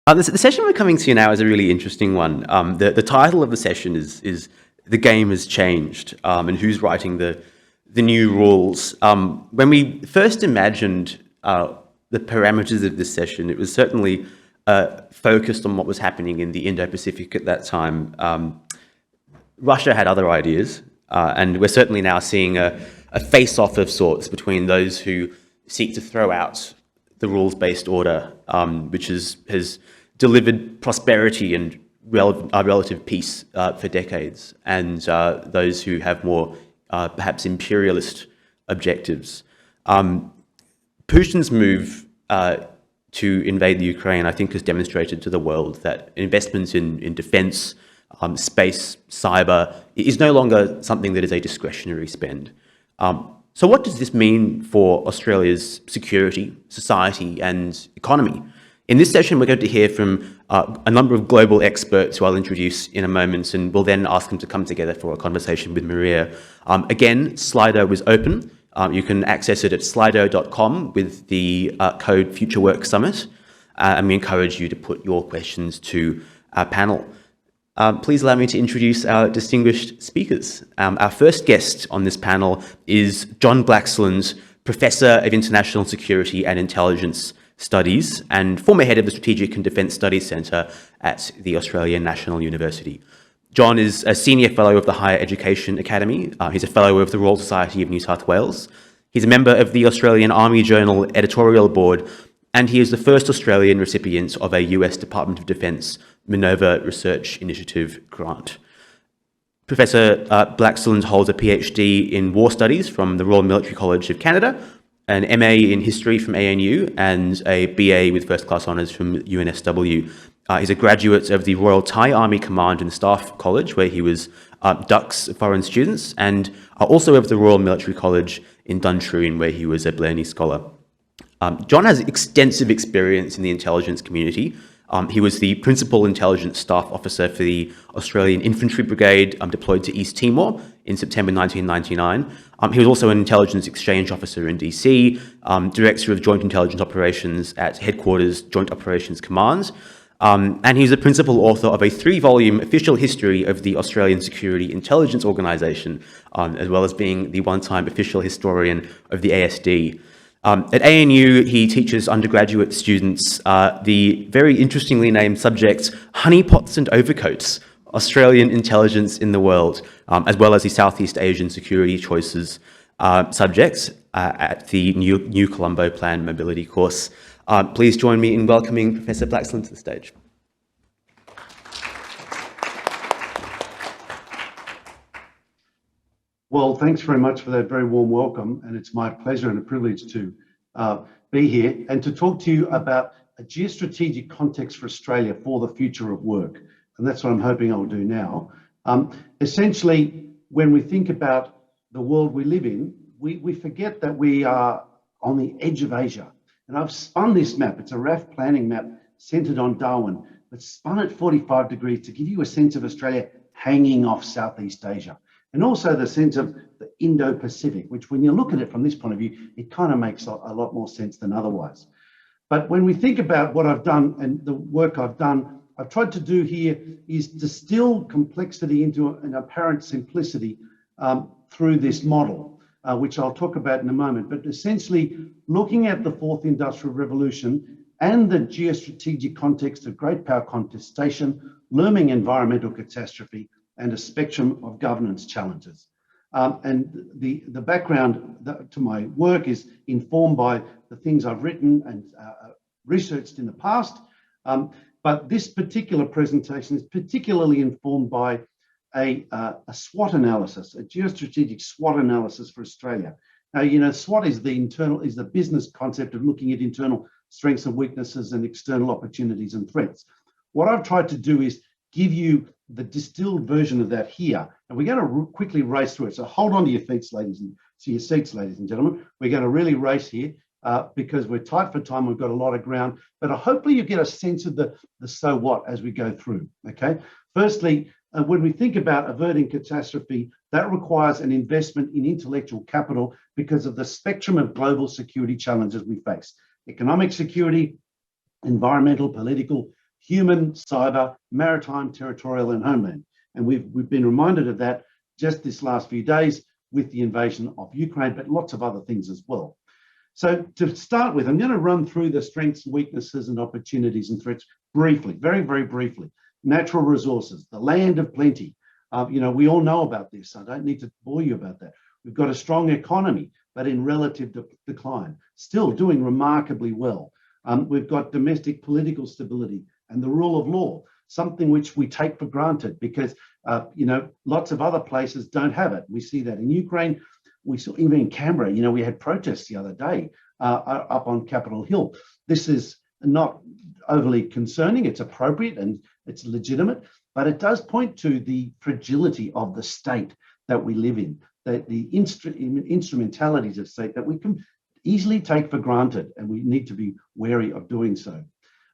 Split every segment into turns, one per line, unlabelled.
The session we're coming to now is a really interesting one. The title of the session is "The Game Has Changed," and who's writing the new rules. When we first imagined the parameters of this session, it was certainly focused on what was happening in the Indo-Pacific at that time. Russia had other ideas, and we're certainly now seeing a face-off of sorts between those who seek to throw out the rules-based order, which has delivered prosperity and relative peace for decades, and those who have more perhaps imperialist objectives. Putin's move to invade the Ukraine, I think, has demonstrated to the world that investments in defence, space, cyber, is no longer something that is a discretionary spend. So what does this mean for Australia's security, society and economy? In this session, we're going to hear from a number of global experts who I'll introduce in a moment, and we'll then ask them to come together for a conversation with Maria. Again, Slido is open. You can access it at slido.com with the code FutureWork and we encourage you to put your questions to our panel. Please allow me to introduce our distinguished speakers. Our first guest on this panel is John Blaxland, Professor of International Security and Intelligence Studies and former head of the Strategic and Defence Studies Centre at the Australian National University. John is a Senior Fellow of the Higher Education Academy. He's a Fellow of the Royal Society of New South Wales. He's a member of the Australian Army Journal editorial board, and he is the first Australian recipient of a US Department of Defence Minerva Research Initiative grant. Professor Blaxland holds a PhD in War Studies from the Royal Military College of Canada, an MA in History from ANU, and a BA with First Class Honours from UNSW. He's a graduate of the Royal Thai Army Command and Staff College, where he was DUC's foreign students, and also of the Royal Military College in Duntroon, where he was a Blarney Scholar. John has extensive experience in the intelligence community. He was the Principal Intelligence Staff Officer for the Australian Infantry Brigade deployed to East Timor in September 1999. He was also an Intelligence Exchange Officer in DC, Director of Joint Intelligence Operations at Headquarters Joint Operations Command, and he's the principal author of a 3-volume official history of the Australian Security Intelligence Organisation, as well as being the one-time official historian of the ASD. At ANU, he teaches undergraduate students the very interestingly named subject, Honeypots and Overcoats, Australian Intelligence in the World, as well as the Southeast Asian Security Choices subjects at the New Colombo Plan Mobility course. Please join me in welcoming Professor Blaxland to the stage.
Well, thanks very much for that very warm welcome, and it's my pleasure and a privilege to be here and to talk to you about a geostrategic context for Australia for the future of work, and that's what I'm hoping I'll do now. Essentially, when we think about the world we live in, we forget that we are on the edge of Asia, and I've spun this map. It's a RAF planning map centred on Darwin, but spun at 45 degrees to give you a sense of Australia hanging off Southeast Asia. And also the sense of the Indo-Pacific, which when you look at it from this point of view, it kind of makes a lot more sense than otherwise. But when we think about what I've done and the work I've done, I've tried to do here is distill complexity into an apparent simplicity through this model, which I'll talk about in a moment. But essentially looking at the Fourth Industrial Revolution and the geostrategic context of great power contestation, looming environmental catastrophe, and a spectrum of governance challenges. And the background to my work is informed by the things I've written and researched in the past, but this particular presentation is particularly informed by a SWOT analysis, a geostrategic SWOT analysis for Australia. Now, you know, SWOT is the business concept of looking at internal strengths and weaknesses and external opportunities and threats. What I've tried to do is give you the distilled version of that here, and we're going to quickly race through it. So hold on to your seats, ladies and gentlemen. We're going to really race here because we're tight for time. We've got a lot of ground, but hopefully you get a sense of the so what as we go through. Okay. Firstly, when we think about averting catastrophe, that requires an investment in intellectual capital because of the spectrum of global security challenges we face: economic security, environmental, political, human, cyber, maritime, territorial, and homeland. And we've been reminded of that just this last few days with the invasion of Ukraine, but lots of other things as well. So to start with, I'm going to run through the strengths, weaknesses, and opportunities and threats briefly, very, very briefly. Natural resources, the land of plenty. We all know about this. I don't need to bore you about that. We've got a strong economy, but in relative decline, still doing remarkably well. We've got domestic political stability and the rule of law, something which we take for granted because, lots of other places don't have it. We see that in Ukraine. We saw even in Canberra, we had protests the other day up on Capitol Hill. This is not overly concerning. It's appropriate and it's legitimate, but it does point to the fragility of the state that we live in, the instrumentalities of state that we can easily take for granted, and we need to be wary of doing so.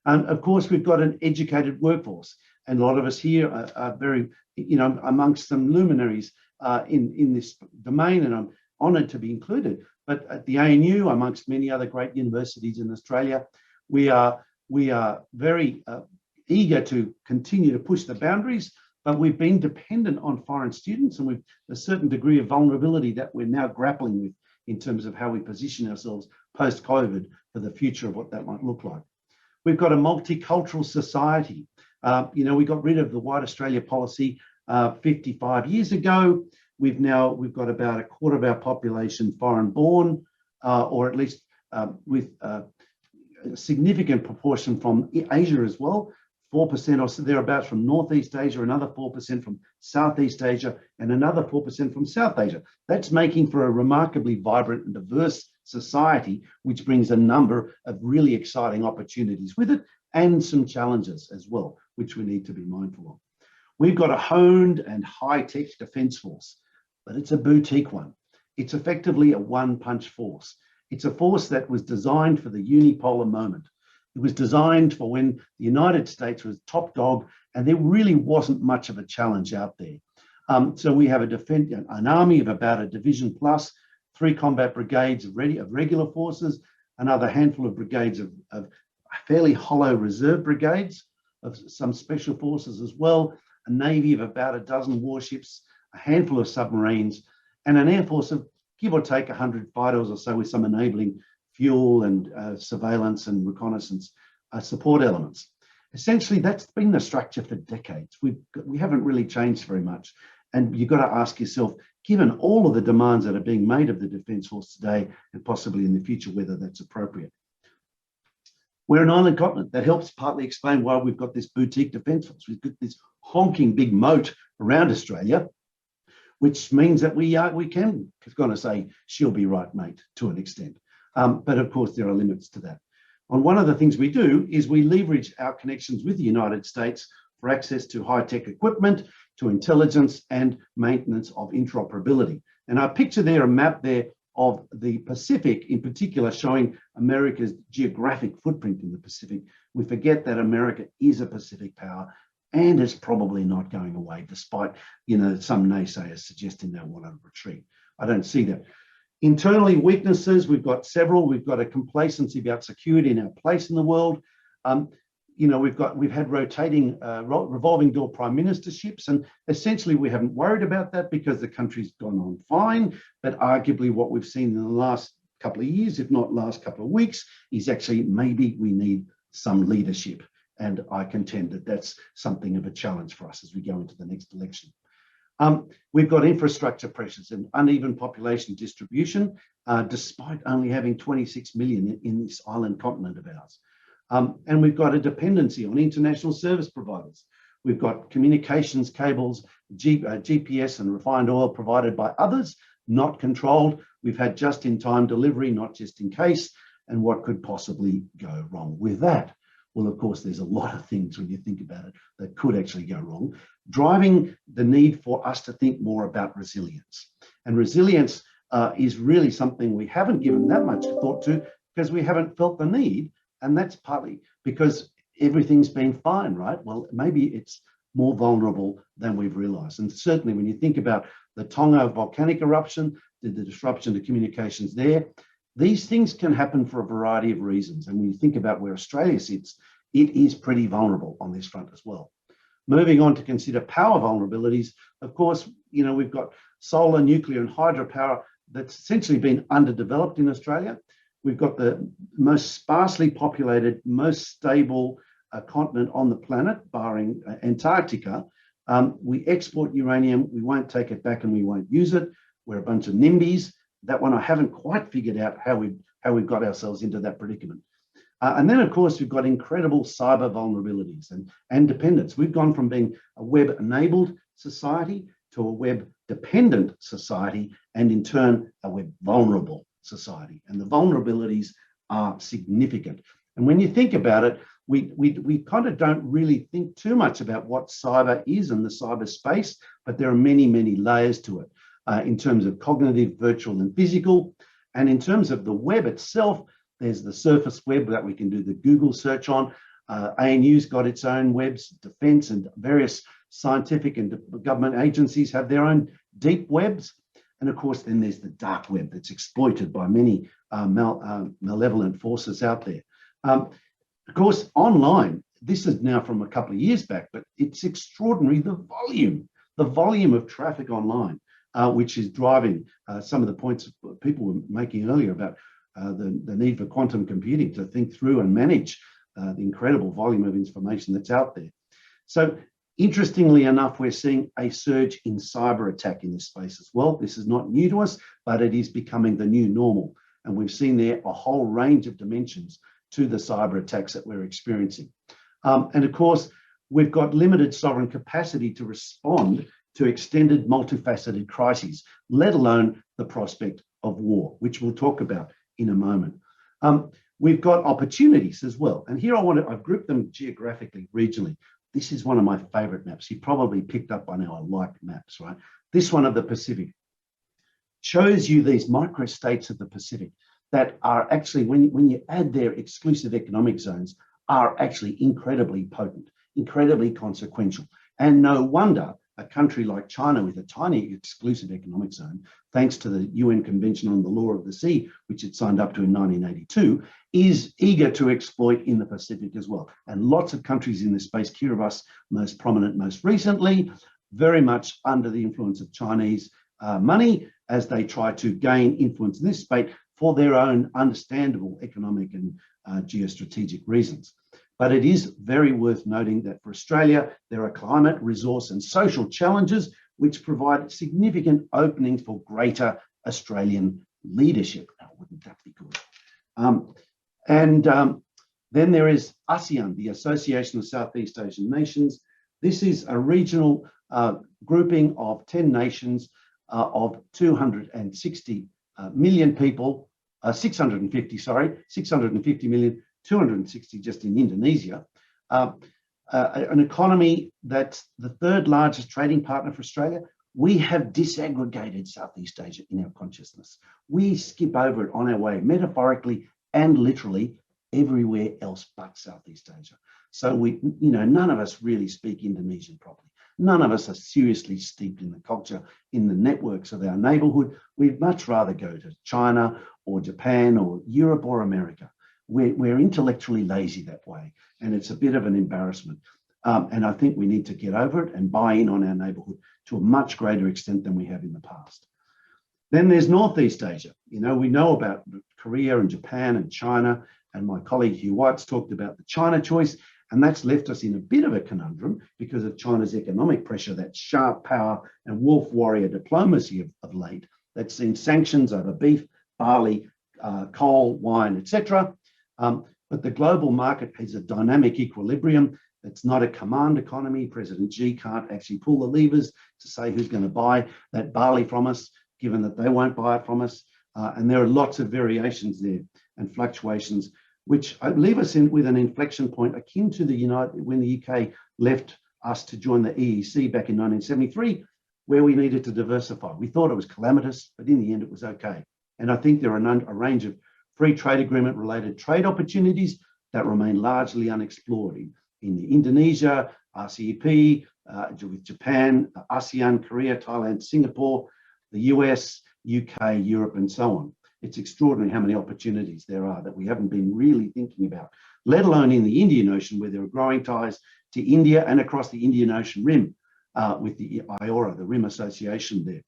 Of course, we've got an educated workforce, and a lot of us here are very, amongst some luminaries in this domain, and I'm honoured to be included. But at the ANU, amongst many other great universities in Australia, we are very eager to continue to push the boundaries, but we've been dependent on foreign students, and we've a certain degree of vulnerability that we're now grappling with in terms of how we position ourselves post-COVID for the future of what that might look like. We've got a multicultural society. We got rid of the White Australia policy 55 years ago. We've got about a quarter of our population foreign born, or at least with a significant proportion from Asia as well, 4% or so thereabouts from Northeast Asia, another 4% from Southeast Asia, and another 4% from South Asia. That's making for a remarkably vibrant and diverse society, which brings a number of really exciting opportunities with it and some challenges as well, which we need to be mindful of. We've got a honed and high-tech defence force, but it's a boutique one. It's effectively a one-punch force. It's a force that was designed for the unipolar moment. It was designed for when the United States was top dog and there really wasn't much of a challenge out there. So we have an army of about a division plus, 3 combat brigades of regular forces, another handful of brigades of fairly hollow reserve brigades, of some special forces as well, a navy of about a dozen warships, a handful of submarines, and an air force of give or take 100 fighters or so with some enabling fuel and surveillance and reconnaissance support elements. Essentially, that's been the structure for decades. We haven't really changed very much. And you've got to ask yourself, given all of the demands that are being made of the Defence Force today and possibly in the future, whether that's appropriate. We're an island continent. That helps partly explain why we've got this boutique Defence Force. We've got this honking big moat around Australia, which means that we can kind of say, she'll be right, mate, to an extent. But of course, there are limits to that. And one of the things we do is we leverage our connections with the United States for access to high-tech equipment, to intelligence and maintenance of interoperability. And I picture there a map there of the Pacific in particular, showing America's geographic footprint in the Pacific. We forget that America is a Pacific power and is probably not going away, despite some naysayers suggesting they want to retreat. I don't see that. Internally, weaknesses, we've got several. We've got a complacency about security and our place in the world. We've had rotating, revolving door prime ministerships, and essentially we haven't worried about that because the country's gone on fine. But arguably what we've seen in the last couple of years, if not last couple of weeks, is actually maybe we need some leadership. And I contend that that's something of a challenge for us as we go into the next election. We've got infrastructure pressures and uneven population distribution, despite only having 26 million in this island continent of ours. And we've got a dependency on international service providers. We've got communications cables, GPS and refined oil provided by others, not controlled. We've had just-in-time delivery, not just in case, and what could possibly go wrong with that? Well, of course, there's a lot of things when you think about it that could actually go wrong, driving the need for us to think more about resilience. And resilience is really something we haven't given that much thought to because we haven't felt the need. And that's partly because everything's been fine, right? Well, maybe it's more vulnerable than we've realized. And certainly when you think about the Tonga volcanic eruption, the disruption to communications there, these things can happen for a variety of reasons. And when you think about where Australia sits it is pretty vulnerable on this front as well. Moving on to consider power vulnerabilities, of course, we've got solar, nuclear and hydropower that's essentially been underdeveloped in Australia. We've got the most sparsely populated, most stable continent on the planet, barring Antarctica. We export uranium, we won't take it back and we won't use it. We're a bunch of NIMBYs. That one I haven't quite figured out how we've got ourselves into that predicament. And then, of course, we've got incredible cyber vulnerabilities and dependence. We've gone from being a web-enabled society to a web-dependent society, and in turn, a web-vulnerable society. And the vulnerabilities are significant. And when you think about it, we kind of don't really think too much about what cyber is and the cyberspace, but there are many, many layers to it in terms of cognitive, virtual, and physical. And in terms of the web itself, there's the surface web that we can do the Google search on. ANU's got its own webs, defence and various scientific and government agencies have their own deep webs. And of course, then there's the dark web that's exploited by many malevolent forces out there. Of course, online, this is now from a couple of years back, but it's extraordinary, the volume of traffic online, which is driving some of the points people were making earlier about the need for quantum computing to think through and manage the incredible volume of information that's out there. So interestingly enough, we're seeing a surge in cyber attack in this space as well. This is not new to us, but it is becoming the new normal. And we've seen there a whole range of dimensions to the cyber attacks that we're experiencing. And of course, we've got limited sovereign capacity to respond to extended multifaceted crises, let alone the prospect of war, which we'll talk about in a moment. We've got opportunities as well. And here I've grouped them geographically, regionally. This is one of my favorite maps. You probably picked up by now, I like maps, right? This one of the Pacific shows you these microstates of the Pacific that are actually, when you add their exclusive economic zones, are actually incredibly potent, incredibly consequential. And no wonder a country like China with a tiny exclusive economic zone, thanks to the UN Convention on the Law of the Sea, which it signed up to in 1982, is eager to exploit in the Pacific as well. And lots of countries in this space, Kiribati most prominent most recently, very much under the influence of Chinese money as they try to gain influence in this space for their own understandable economic and geostrategic reasons. But it is very worth noting that for Australia, there are climate, resource and social challenges which provide significant openings for greater Australian leadership. Now, wouldn't that be good? Then there is ASEAN, the Association of Southeast Asian Nations. This is a regional grouping of 10 nations of 260 million people, 650 million, 260 just in Indonesia, an economy that's the third largest trading partner for Australia. We have disaggregated Southeast Asia in our consciousness. We skip over it on our way, metaphorically and literally, everywhere else but Southeast Asia. So none of us really speak Indonesian properly. None of us are seriously steeped in the culture, in the networks of our neighborhood. We'd much rather go to China or Japan or Europe or America. We're intellectually lazy that way, and it's a bit of an embarrassment. And I think we need to get over it and buy in on our neighborhood to a much greater extent than we have in the past. Then there's Northeast Asia. We know about Korea and Japan and China, and my colleague Hugh White's talked about the China choice, and that's left us in a bit of a conundrum because of China's economic pressure, that sharp power and wolf warrior diplomacy of late that's seen sanctions over beef, barley, coal, wine, etc. But the global market has a dynamic equilibrium. It's not a command economy. President Xi can't actually pull the levers to say who's going to buy that barley from us, given that they won't buy it from us. And there are lots of variations there and fluctuations, which leave us with an inflection point akin to when the UK left us to join the EEC back in 1973, where we needed to diversify. We thought it was calamitous, but in the end it was okay. And I think there are a range of free trade agreement related trade opportunities that remain largely unexplored in Indonesia, RCEP, with Japan, ASEAN, Korea, Thailand, Singapore, the US, UK, Europe, and so on. It's extraordinary how many opportunities there are that we haven't been really thinking about, let alone in the Indian Ocean, where there are growing ties to India and across the Indian Ocean rim with the IORA, the Rim Association there.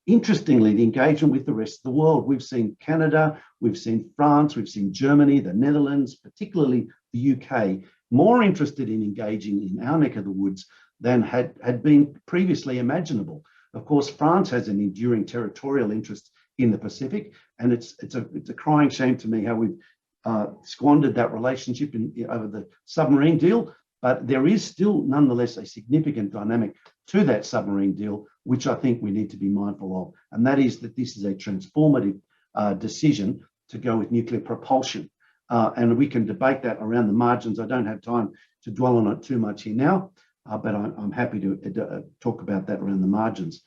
Interestingly, the engagement with the rest of the world, we've seen Canada, we've seen France, we've seen Germany, the Netherlands, particularly the UK, more interested in engaging in our neck of the woods than had been previously imaginable. Of course, France has an enduring territorial interest in the Pacific, and it's a crying shame to me how we've squandered that relationship over the submarine deal. But there is still nonetheless a significant dynamic to that submarine deal, which I think we need to be mindful of. And that is that this is a transformative decision to go with nuclear propulsion. And we can debate that around the margins. I don't have time to dwell on it too much here now, but I'm happy to talk about that around the margins.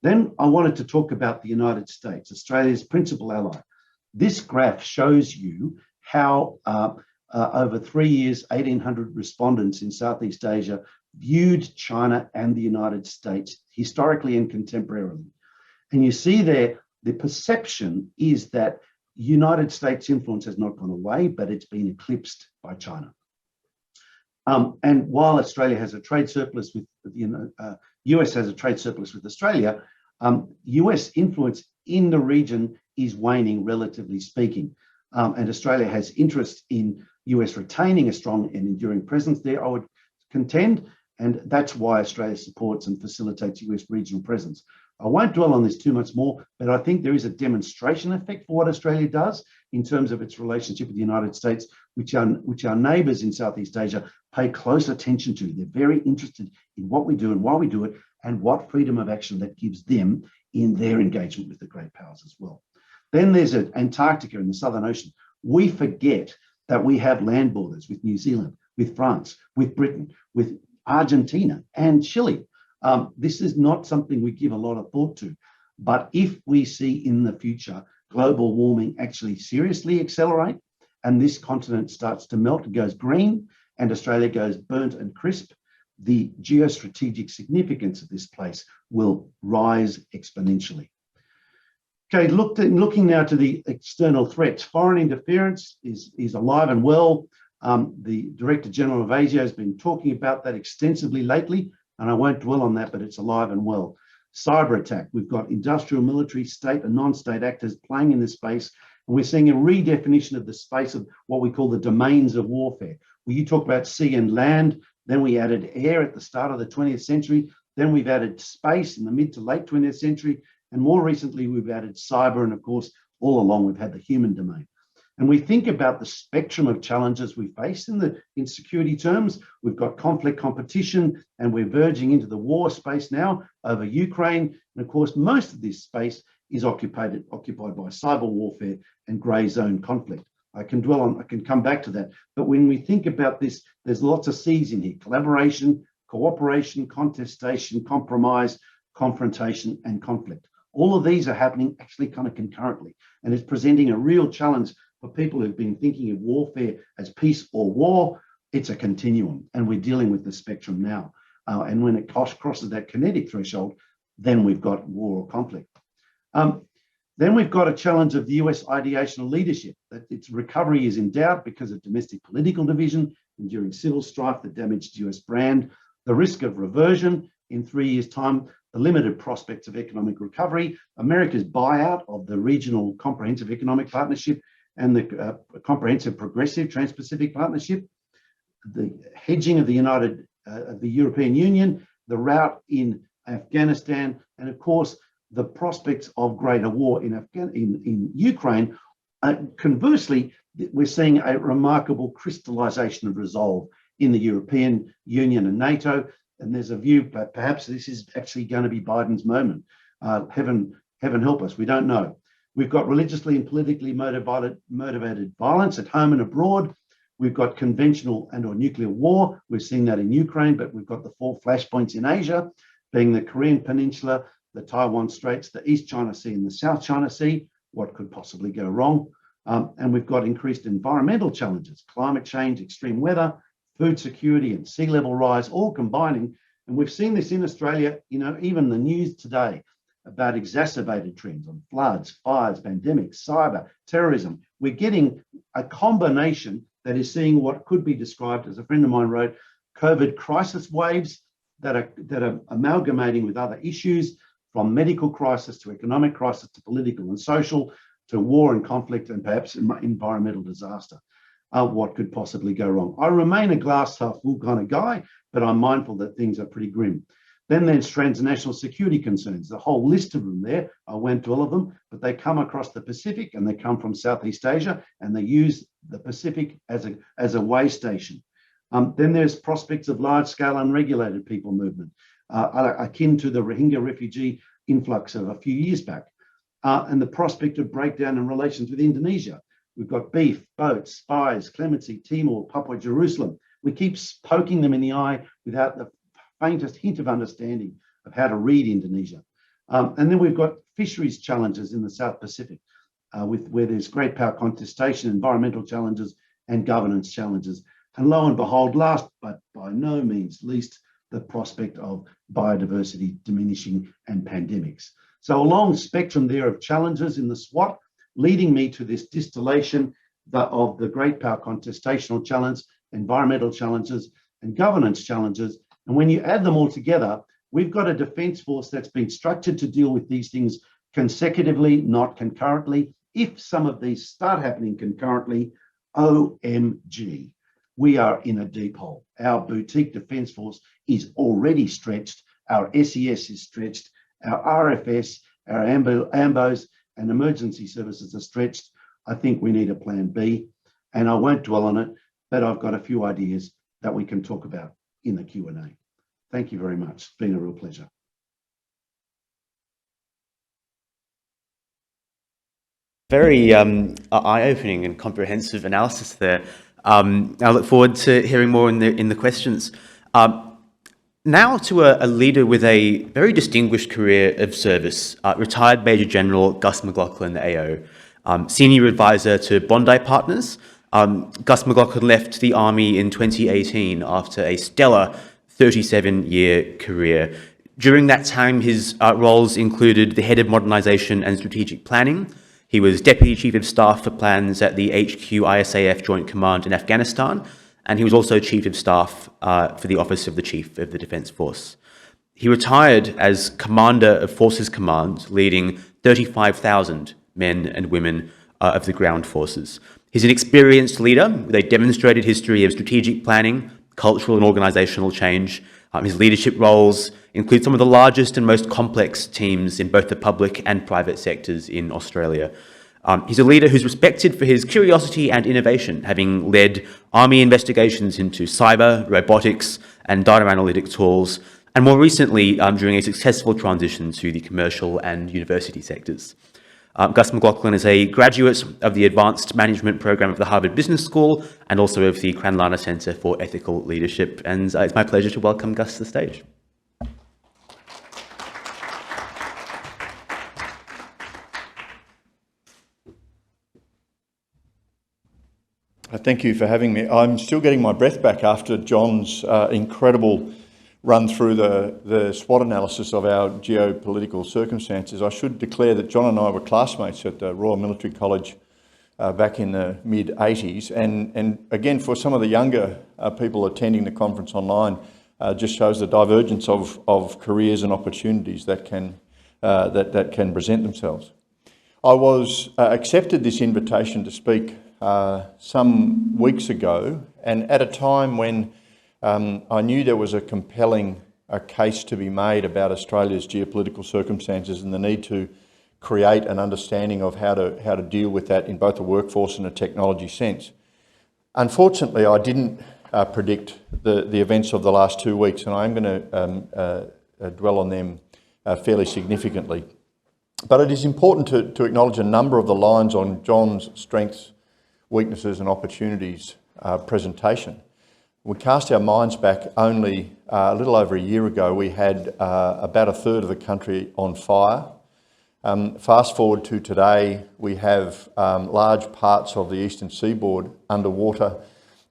Then I wanted to talk about the United States, Australia's principal ally. This graph shows you how over 3 years, 1,800 respondents in Southeast Asia viewed China and the United States historically and contemporarily. And you see there, the perception is that United States influence has not gone away, but it's been eclipsed by China. And while Australia has a trade surplus with the US has a trade surplus with Australia, US influence in the region is waning, relatively speaking. And Australia has interest in US retaining a strong and enduring presence there, I would contend, and that's why Australia supports and facilitates US regional presence. I won't dwell on this too much more, but I think there is a demonstration effect for what Australia does in terms of its relationship with the United States, which our neighbours in Southeast Asia pay close attention to. They're very interested in what we do and why we do it, and what freedom of action that gives them in their engagement with the great powers as well. Then there's Antarctica in the Southern Ocean. We forget that we have land borders with New Zealand, with France, with Britain, with Argentina and Chile. This is not something we give a lot of thought to, but if we see in the future global warming actually seriously accelerate, and this continent starts to melt, it goes green, and Australia goes burnt and crisp, the geostrategic significance of this place will rise exponentially. Okay, looking now to the external threats. Foreign interference is alive and well. The Director General of Asia has been talking about that extensively lately, and I won't dwell on that, but it's alive and well. Cyber attack. We've got industrial, military, state and non-state actors playing in this space, and we're seeing a redefinition of the space of what we call the domains of warfare. Well, you talk about sea and land, then we added air at the start of the 20th century, then we've added space in the mid to late 20th century, and more recently, we've added cyber, and of course, all along, we've had the human domain. And we think about the spectrum of challenges we face in security terms. We've got conflict, competition, and we're verging into the war space now over Ukraine. And of course, most of this space is occupied by cyber warfare and grey zone conflict. I can come back to that. But when we think about this, there's lots of C's in here: collaboration, cooperation, contestation, compromise, confrontation, and conflict. All of these are happening actually kind of concurrently, and it's presenting a real challenge for people who've been thinking of warfare as peace or war. It's a continuum, and we're dealing with the spectrum now. And when it crosses that kinetic threshold, then we've got war or conflict. Then we've got a challenge of the US ideational leadership, that its recovery is in doubt because of domestic political division, enduring civil strife that damaged US brand, the risk of reversion in 3 years' time, the limited prospects of economic recovery, America's buyout of the regional comprehensive economic partnership and the comprehensive progressive Trans-Pacific Partnership, the hedging of the European Union, the rout in Afghanistan, and of course, the prospects of greater war in Ukraine. Conversely, we're seeing a remarkable crystallization of resolve in the European Union and NATO. And there's a view, but perhaps this is actually going to be Biden's moment. Heaven help us, we don't know. We've got religiously and politically motivated violence at home and abroad. We've got conventional and or nuclear war. We're seeing that in Ukraine, but we've got the 4 flashpoints in Asia, being the Korean Peninsula, the Taiwan Straits, the East China Sea and the South China Sea. What could possibly go wrong? And we've got increased environmental challenges, climate change, extreme weather, food security and sea level rise, all combining. And we've seen this in Australia, even the news today. about exacerbated trends on floods, fires, pandemics, cyber, terrorism. We're getting a combination that is seeing what could be described, as a friend of mine wrote, COVID crisis waves that are amalgamating with other issues, from medical crisis to economic crisis to political and social to war and conflict and perhaps environmental disaster. What could possibly go wrong? I remain a glass half full kind of guy, but I'm mindful that things are pretty grim. Then there's transnational security concerns, the whole list of them there. I went to all of them, but they come across the Pacific and they come from Southeast Asia, and they use the Pacific as a way station. Then there's prospects of large-scale unregulated people movement, akin to the Rohingya refugee influx of a few years back, and the prospect of breakdown in relations with Indonesia. We've got beef, boats, spies, clemency, Timor, Papua Jerusalem. We keep poking them in the eye without the faintest hint of understanding of how to read Indonesia. And then we've got fisheries challenges in the South Pacific, where there's great power contestation, environmental challenges, and governance challenges. And lo and behold, last but by no means least, the prospect of biodiversity diminishing and pandemics. So a long spectrum there of challenges in the SWOT, leading me to this distillation of the great power contestational challenge, environmental challenges, and governance challenges. And when you add them all together, we've got a defence force that's been structured to deal with these things consecutively, not concurrently. If some of these start happening concurrently, OMG, we are in a deep hole. Our boutique defence force is already stretched. Our SES is stretched. Our RFS, our AMBOs, and emergency services are stretched. I think we need a plan B, and I won't dwell on it, but I've got a few ideas that we can talk about in the Q&A. Thank you very much. It's been a real pleasure.
Very eye-opening and comprehensive analysis there. I look forward to hearing more in the questions. Now to a leader with a very distinguished career of service, retired Major General Gus McLaughlin AO, Senior Advisor to Bondi Partners. Gus McLaughlin left the Army in 2018 after a stellar 37-year career. During that time, his roles included the Head of Modernisation and Strategic Planning. He was Deputy Chief of Staff for Plans at the HQ ISAF Joint Command in Afghanistan, and he was also Chief of Staff for the Office of the Chief of the Defence Force. He retired as Commander of Forces Command, leading 35,000 men and women of the ground forces. He's an experienced leader with a demonstrated history of strategic planning, cultural and organisational change. His leadership roles include some of the largest and most complex teams in both the public and private sectors in Australia. He's a leader who's respected for his curiosity and innovation, having led Army investigations into cyber, robotics, and data analytic tools, and more recently during a successful transition to the commercial and university sectors. Gus McLaughlin is a graduate of the Advanced Management Program of the Harvard Business School and also of the Kranlana Centre for Ethical Leadership. And it's my pleasure to welcome Gus to the stage.
Thank you for having me. I'm still getting my breath back after John's incredible run through the SWOT analysis of our geopolitical circumstances. I should declare that John and I were classmates at the Royal Military College back in the mid-80s. And again, for some of the younger people attending the conference online, just shows the divergence of careers and opportunities that can present themselves. I was accepted this invitation to speak some weeks ago, and at a time when I knew there was a compelling case to be made about Australia's geopolitical circumstances and the need to create an understanding of how to deal with that in both a workforce and a technology sense. Unfortunately, I didn't predict the events of the last 2 weeks, and I'm going to dwell on them fairly significantly. But it is important to acknowledge a number of the lines on John's strengths, weaknesses and opportunities presentation. We cast our minds back only a little over a year ago. We had about a third of the country on fire. Fast forward to today, we have large parts of the eastern seaboard underwater.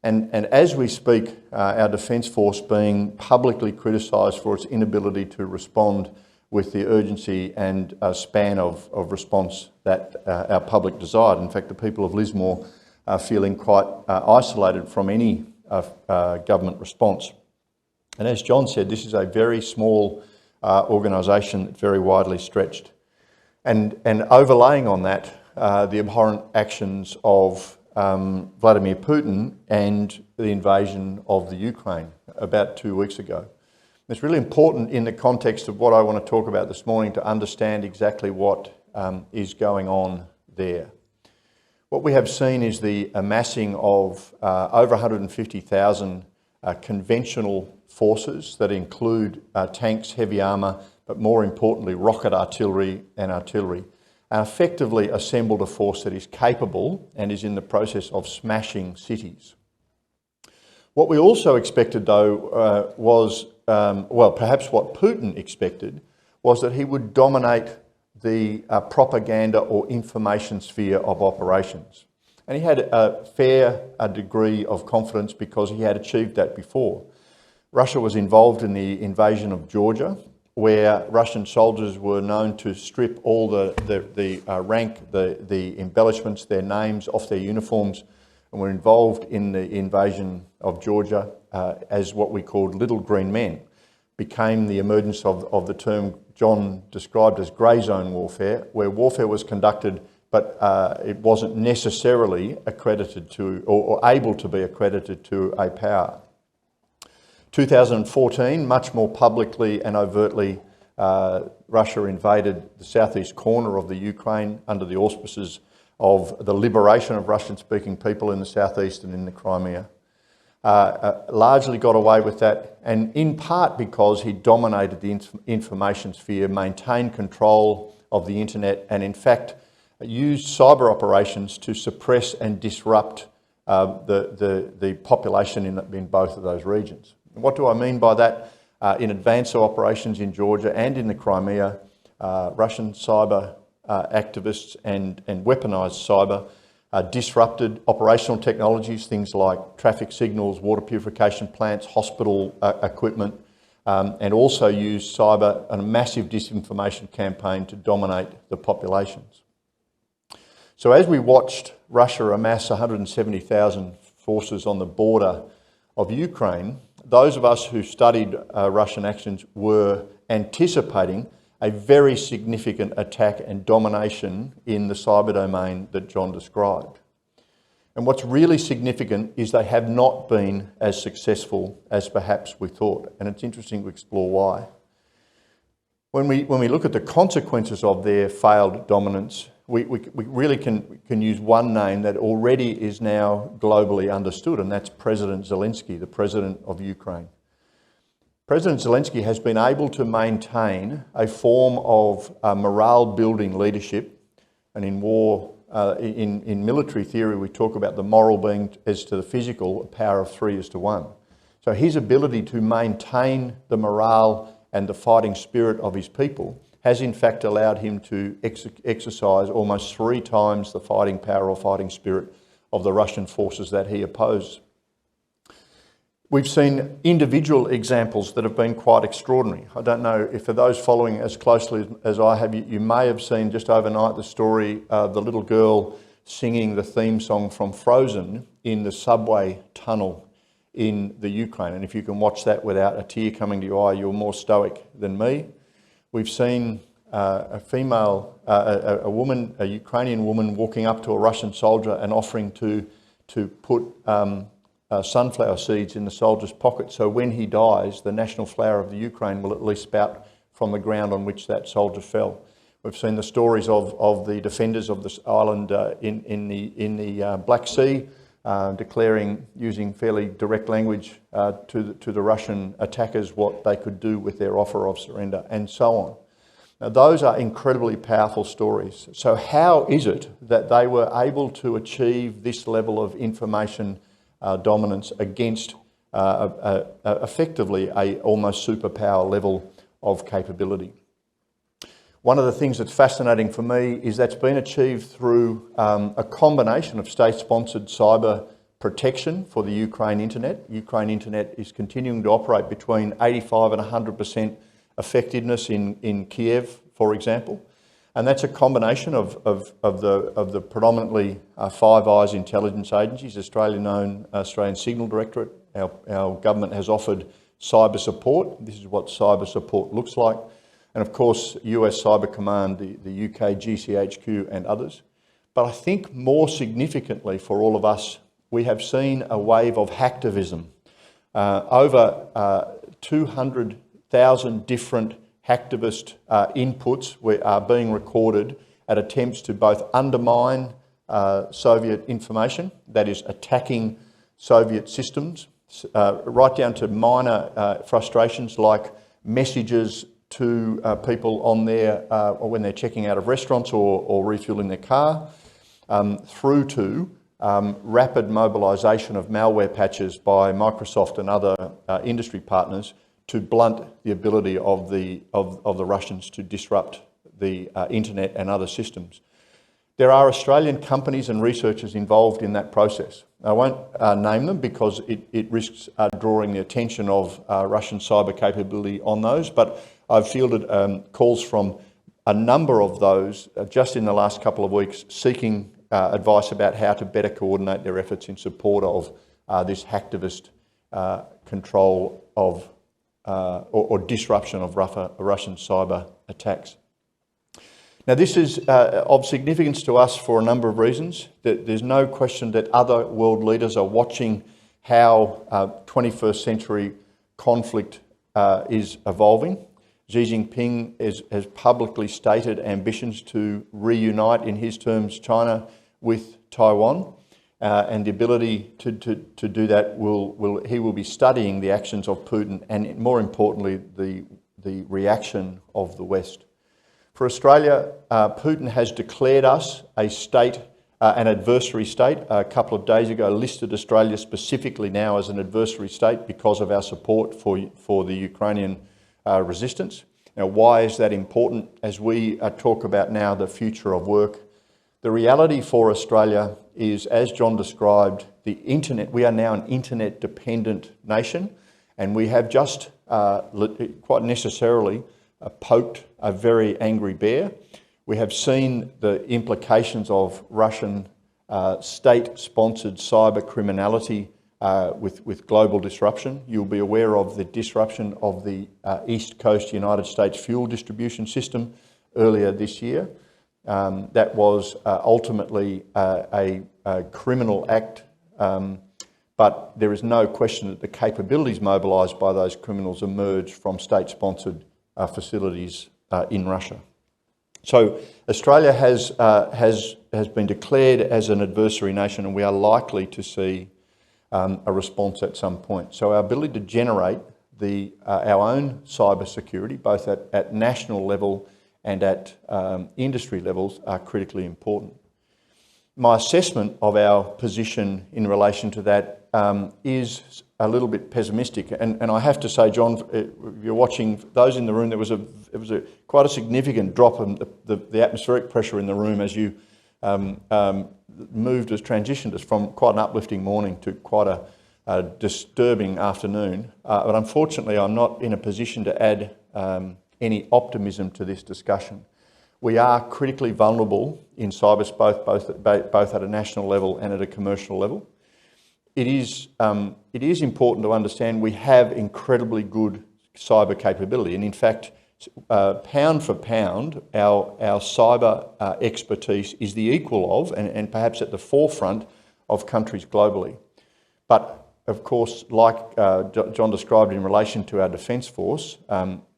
And as we speak, our Defence Force being publicly criticised for its inability to respond with the urgency and span of response that our public desired. In fact, the people of Lismore are feeling quite isolated from any government response. And as John said, this is a very small organisation, very widely stretched. And overlaying on that, the abhorrent actions of Vladimir Putin and the invasion of the Ukraine about 2 weeks ago. It's really important in the context of what I want to talk about this morning to understand exactly what is going on there. What we have seen is the amassing of over 150,000 conventional forces that include tanks, heavy armour, but more importantly rocket artillery and artillery, and effectively assembled a force that is capable and is in the process of smashing cities. What we also expected though was, well, perhaps what Putin expected was that he would dominate the propaganda or information sphere of operations. And he had a fair degree of confidence because he had achieved that before. Russia was involved in the invasion of Georgia, where Russian soldiers were known to strip all the rank, the embellishments, their names off their uniforms, and were involved in the invasion of Georgia as what we called little green men. Became the emergence of the term John described as grey zone warfare, where warfare was conducted but it wasn't necessarily accredited to or able to be accredited to a power. 2014, much more publicly and overtly, Russia invaded the southeast corner of the Ukraine under the auspices of the liberation of Russian-speaking people in the southeast and in the Crimea. Largely got away with that, and in part because he dominated the information sphere, maintained control of the internet, and in fact used cyber operations to suppress and disrupt the population in both of those regions. What do I mean by that? In advance of operations in Georgia and in the Crimea, Russian cyber activists and weaponised cyber disrupted operational technologies, things like traffic signals, water purification plants, hospital equipment, and also used cyber and a massive disinformation campaign to dominate the populations. So as we watched Russia amass 170,000 forces on the border of Ukraine, those of us who studied Russian actions were anticipating a very significant attack and domination in the cyber domain that John described. And what's really significant is they have not been as successful as perhaps we thought, and it's interesting to explore why. When we look at the consequences of their failed dominance, we really can use one name that already is now globally understood, and that's President Zelensky, the president of Ukraine. President Zelensky has been able to maintain a form of morale-building leadership, and in war, in military theory, we talk about the moral being as to the physical, a power of 3:1. So his ability to maintain the morale and the fighting spirit of his people has in fact allowed him to exercise almost 3 times the fighting power or fighting spirit of the Russian forces that he opposed. We've seen individual examples that have been quite extraordinary. I don't know if for those following as closely as I have, you may have seen just overnight the story of the little girl singing the theme song from Frozen in the subway tunnel in the Ukraine. And if you can watch that without a tear coming to your eye, you're more stoic than me. We've seen a Ukrainian woman walking up to a Russian soldier and offering to put sunflower seeds in the soldier's pocket, so when he dies, the national flower of the Ukraine will at least spout from the ground on which that soldier fell. We've seen the stories of the defenders of this island in the Black Sea, declaring, using fairly direct language to the Russian attackers, what they could do with their offer of surrender, and so on. Now, those are incredibly powerful stories. So how is it that they were able to achieve this level of information dominance against effectively a almost superpower level of capability? One of the things that's fascinating for me is that's been achieved through a combination of state-sponsored cyber protection for the Ukraine internet. Ukraine internet is continuing to operate between 85 and 100% effectiveness in Kiev, for example. And that's a combination of the predominantly Five Eyes intelligence agencies, Australian Signal Directorate. Our government has offered cyber support. This is what cyber support looks like. And of course, US Cyber Command, the UK GCHQ and others. But I think more significantly for all of us, we have seen a wave of hacktivism. Over 200,000 different hacktivist inputs are being recorded at attempts to both undermine Soviet information, that is attacking Soviet systems, right down to minor frustrations like messages to people on their, or when they're checking out of restaurants or refueling their car, through to rapid mobilisation of malware patches by Microsoft and other industry partners to blunt the ability of the Russians to disrupt the internet and other systems. There are Australian companies and researchers involved in that process. I won't name them because it risks drawing the attention of Russian cyber capability on those, but I've fielded calls from a number of those just in the last couple of weeks seeking advice about how to better coordinate their efforts in support of this hacktivist control of or disruption of Russian cyber attacks. Now, this is of significance to us for a number of reasons. There's no question that other world leaders are watching how 21st century conflict is evolving. Xi Jinping has publicly stated ambitions to reunite, in his terms, China with Taiwan. And the ability to do that he will be studying the actions of Putin and, more importantly, the reaction of the West. For Australia, Putin has declared us a state, an adversary state. A couple of days ago, listed Australia specifically now as an adversary state because of our support for the Ukrainian resistance. Now, why is that important? As we talk about now the future of work, the reality for Australia is, as John described, the internet. We are now an internet-dependent nation, and we have just quite necessarily poked a very angry bear. We have seen the implications of Russian state-sponsored cyber criminality with global disruption. You'll be aware of the disruption of the East Coast United States fuel distribution system earlier this year. That was ultimately a criminal act, but there is no question that the capabilities mobilised by those criminals emerged from state-sponsored facilities in Russia. So Australia has been declared as an adversary nation, and we are likely to see a response at some point. So our ability to generate our own cyber security, both at national level and at industry levels, are critically important. My assessment of our position in relation to that is a little bit pessimistic, and I have to say, John, if you're watching, those in the room, it was quite a significant drop in the atmospheric pressure in the room as you transitioned us from quite an uplifting morning to quite a disturbing afternoon. But unfortunately, I'm not in a position to add any optimism to this discussion. We are critically vulnerable in cyberspace, both at a national level and at a commercial level. It is important to understand we have incredibly good cyber capability, and in fact, pound for pound, our cyber expertise is the equal of, and perhaps at the forefront of countries globally. But of course, like John described in relation to our Defence Force,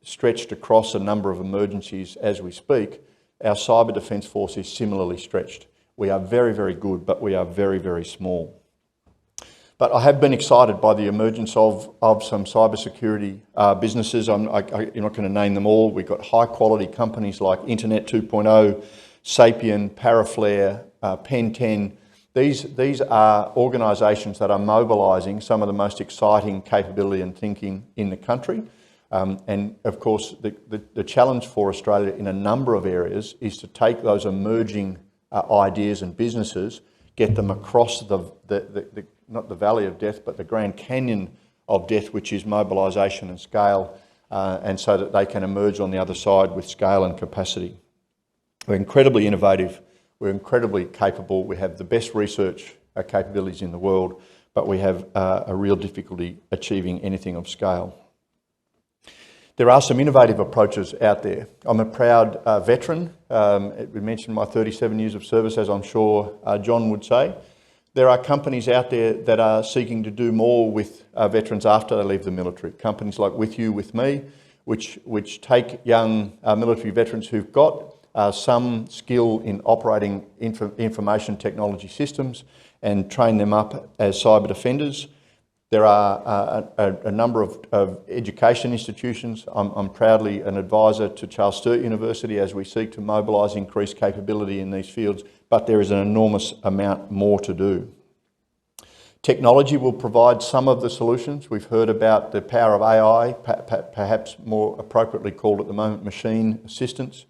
stretched across a number of emergencies as we speak, our cyber defence force is similarly stretched. We are very, very good, but we are very, very small. But I have been excited by the emergence of some cybersecurity businesses. You're not going to name them all. We've got high quality companies like Internet 2.0, Sapien, Paraflare, Pen 10. These are organisations that are mobilising some of the most exciting capability and thinking in the country. And of course, the challenge for Australia in a number of areas is to take those emerging ideas and businesses, get them across not the valley of death, but the Grand Canyon of death, which is mobilisation and scale, and so that they can emerge on the other side with scale and capacity. We're incredibly innovative, we're incredibly capable, we have the best research capabilities in the world, but we have a real difficulty achieving anything of scale. There are some innovative approaches out there. I'm a proud veteran. We mentioned my 37 years of service, as I'm sure John would say. There are companies out there that are seeking to do more with veterans after they leave the military. Companies like With You, With Me, which take young military veterans who've got some skill in operating information technology systems and train them up as cyber defenders. There are a number of education institutions. I'm proudly an advisor to Charles Sturt University as we seek to mobilise increased capability in these fields, but there is an enormous amount more to do. Technology will provide some of the solutions. We've heard about the power of AI, perhaps more appropriately called at the moment machine assistance.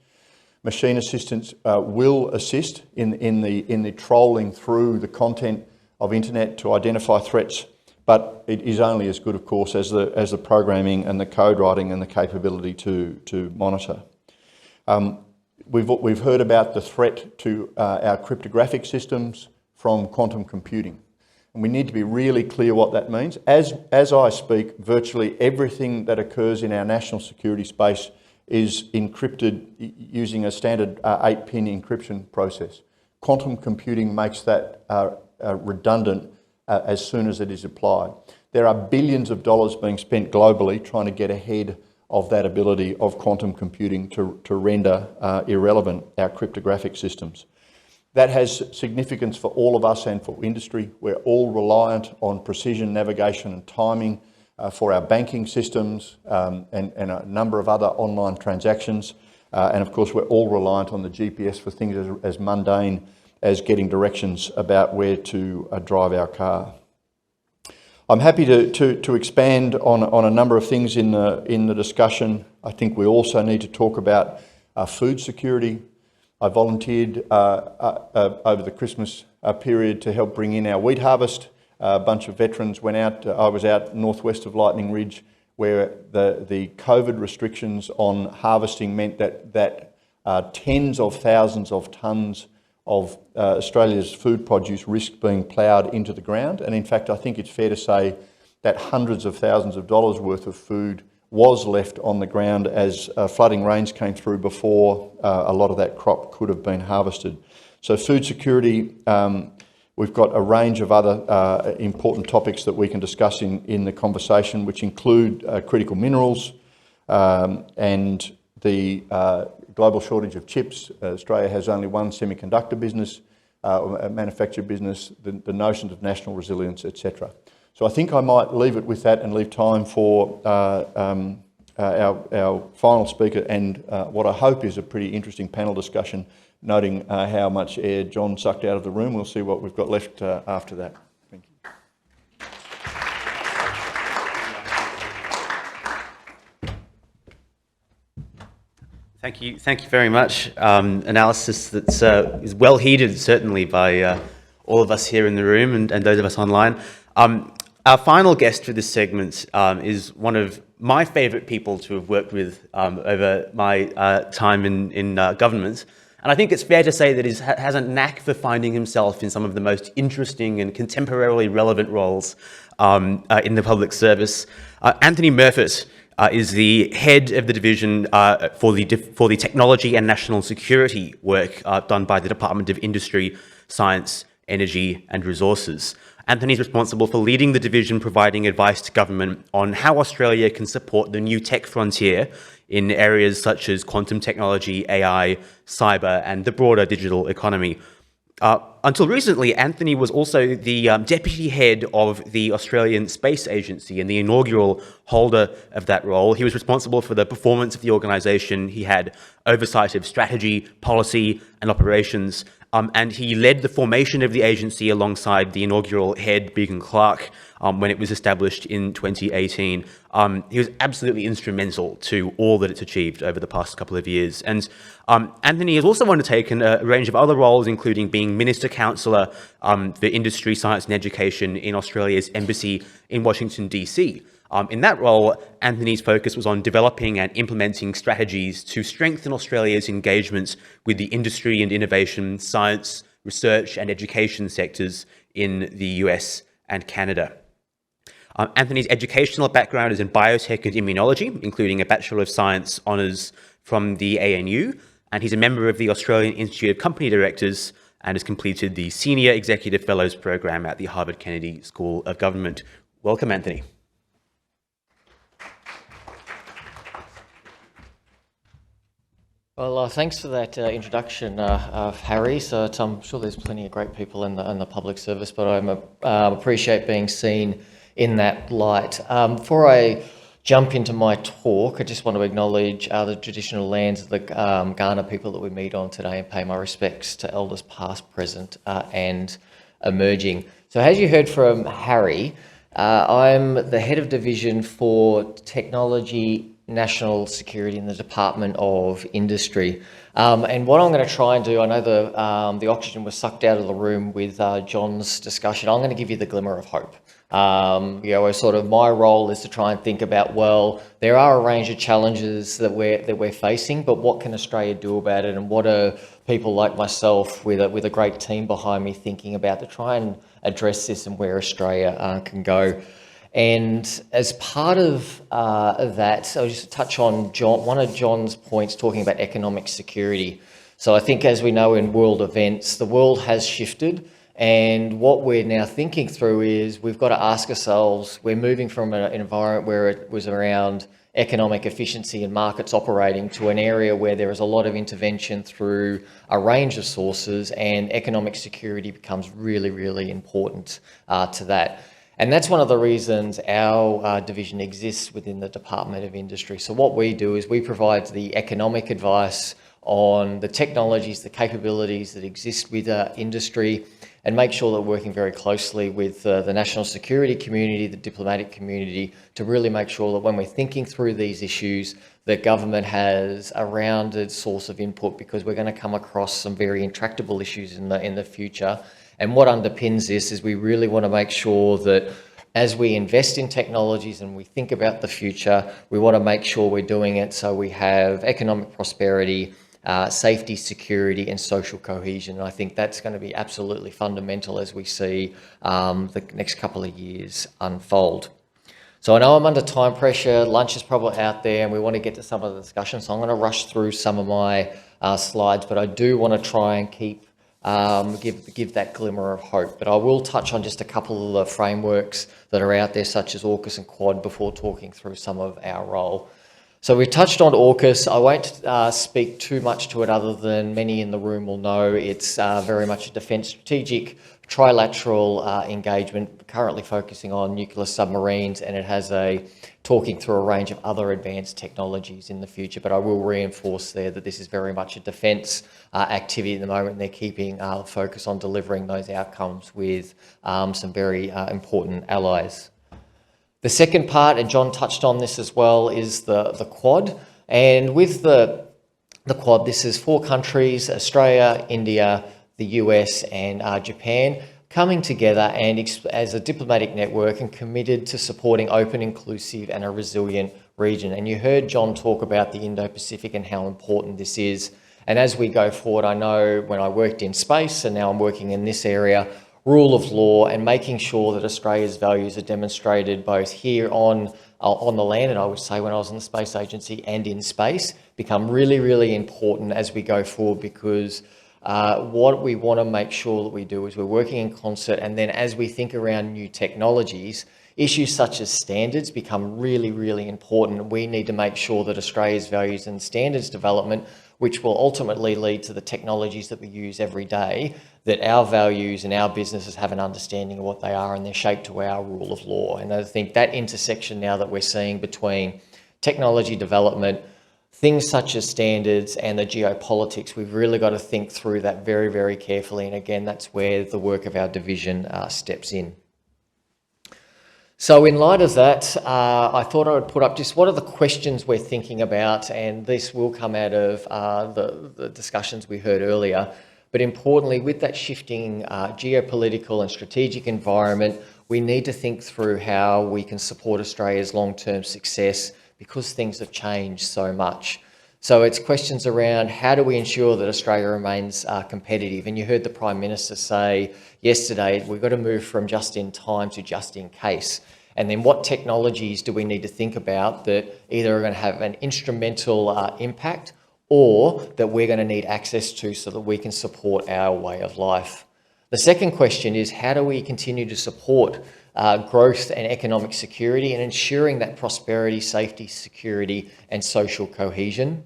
Machine assistance will assist in the trolling through the content of internet to identify threats, but it is only as good, of course, as the programming and the code writing and the capability to monitor. We've heard about the threat to our cryptographic systems from quantum computing, and we need to be really clear what that means. As I speak, virtually everything that occurs in our national security space is encrypted using a standard 8-pin encryption process. Quantum computing makes that redundant as soon as it is applied. There are billions of dollars being spent globally trying to get ahead of that ability of quantum computing to render irrelevant our cryptographic systems. That has significance for all of us and for industry. We're all reliant on precision navigation and timing for our banking systems and a number of other online transactions. And of course, we're all reliant on the GPS for things as mundane as getting directions about where to drive our car. I'm happy to expand on a number of things in the discussion. I think we also need to talk about food security. I volunteered over the Christmas period to help bring in our wheat harvest. A bunch of veterans went out. I was out northwest of Lightning Ridge, where the COVID restrictions on harvesting meant that tens of thousands of tonnes of Australia's food produce risked being ploughed into the ground. And in fact, I think it's fair to say that hundreds of thousands of dollars worth of food was left on the ground as flooding rains came through before a lot of that crop could have been harvested. So food security, we've got a range of other important topics that we can discuss in the conversation, which include critical minerals and the global shortage of chips. Australia has only one semiconductor business, a manufacture business, the notions of national resilience, etc. So I think I might leave it with that and leave time for our final speaker and what I hope is a pretty interesting panel discussion, noting how much air John sucked out of the room. We'll see what we've got left after that. Thank you.
Thank you very much. Analysis that is well heeded, certainly, by all of us here in the room and those of us online. Our final guest for this segment is one of my favourite people to have worked with over my time in government. And I think it's fair to say that he has a knack for finding himself in some of the most interesting and contemporarily relevant roles in the public service. Anthony Murfitt is the head of the division for the technology and national security work done by the Department of Industry, Science, Energy and Resources. Anthony is responsible for leading the division, providing advice to government on how Australia can support the new tech frontier in areas such as quantum technology, AI, cyber, and the broader digital economy. Until recently, Anthony was also the deputy head of the Australian Space Agency and the inaugural holder of that role. He was responsible for the performance of the organisation. He had oversight of strategy, policy, and operations. And he led the formation of the agency alongside the inaugural head, Megan Clark, when it was established in 2018. He was absolutely instrumental to all that it's achieved over the past couple of years. And Anthony has also undertaken a range of other roles, including being Minister Councillor for Industry, Science and Education in Australia's Embassy in Washington, DC. In that role, Anthony's focus was on developing and implementing strategies to strengthen Australia's engagements with the industry and innovation, science, research and education sectors in the US and Canada. Anthony's educational background is in biotech and immunology, including a Bachelor of Science honours from the ANU, and he's a member of the Australian Institute of Company Directors and has completed the Senior Executive Fellows Program at the Harvard Kennedy School of Government. Welcome, Anthony.
Well, thanks for that introduction, Harry. So I'm sure there's plenty of great people in the public service, but I appreciate being seen in that light. Before I jump into my talk, I just want to acknowledge the traditional lands of the Kaurna people that we meet on today and pay my respects to elders past, present and emerging. So as you heard from Harry, I'm the head of division for technology, national security in the Department of Industry. And what I'm going to try and do, I know the oxygen was sucked out of the room with John's discussion. I'm going to give you the glimmer of hope. Sort of my role is to try and think about, well, there are a range of challenges that we're facing, but what can Australia do about it? And what are people like myself with a great team behind me thinking about to try and address this and where Australia can go? And as part of that, I'll just touch on one of John's points talking about economic security. So I think, as we know in world events, the world has shifted. And what we're now thinking through is we've got to ask ourselves, we're moving from an environment where it was around economic efficiency and markets operating to an area where there is a lot of intervention through a range of sources, and economic security becomes really, really important to that. And that's one of the reasons our division exists within the Department of Industry. So what we do is we provide the economic advice on the technologies, the capabilities that exist with industry, and make sure that we're working very closely with the national security community, the diplomatic community, to really make sure that when we're thinking through these issues, that government has a rounded source of input, because we're going to come across some very intractable issues in the future. And what underpins this is we really want to make sure that as we invest in technologies and we think about the future, we want to make sure we're doing it so we have economic prosperity, safety, security and social cohesion. And I think that's going to be absolutely fundamental as we see the next couple of years unfold. So I know I'm under time pressure, lunch is probably out there and we want to get to some of the discussion. So I'm going to rush through some of my slides, but I do want to try and give that glimmer of hope. But I will touch on just a couple of the frameworks that are out there, such as AUKUS and Quad, before talking through some of our role. So we touched on AUKUS. I won't speak too much to it other than many in the room will know it's very much a defence strategic trilateral engagement, currently focusing on nuclear submarines, and it has talking through a range of other advanced technologies in the future. But I will reinforce there that this is very much a defence activity at the moment, and they're keeping focus on delivering those outcomes with some very important allies. The second part, and John touched on this as well, is the Quad. And with the Quad, this is 4 countries, Australia, India, the US and Japan, coming together and as a diplomatic network and committed to supporting open, inclusive and a resilient region. And you heard John talk about the Indo-Pacific and how important this is. And as we go forward, I know when I worked in space and now I'm working in this area, rule of law and making sure that Australia's values are demonstrated both here on the land, and I would say when I was in the Space Agency and in space, become really, really important as we go forward, because what we want to make sure that we do is we're working in concert, and then as we think around new technologies, issues such as standards become really, really important. We need to make sure that Australia's values and standards development, which will ultimately lead to the technologies that we use every day, that our values and our businesses have an understanding of what they are and they're shaped to our rule of law. And I think that intersection now that we're seeing between technology development, things such as standards and the geopolitics, we've really got to think through that very, very carefully. And again, that's where the work of our division steps in. So in light of that, I thought I would put up just what are the questions we're thinking about, and this will come out of the discussions we heard earlier. But importantly, with that shifting geopolitical and strategic environment, we need to think through how we can support Australia's long-term success because things have changed so much. So it's questions around how do we ensure that Australia remains competitive? And you heard the Prime Minister say yesterday, we've got to move from just in time to just in case. And then what technologies do we need to think about that either are going to have an instrumental impact or that we're going to need access to so that we can support our way of life? The second question is how do we continue to support growth and economic security and ensuring that prosperity, safety, security and social cohesion?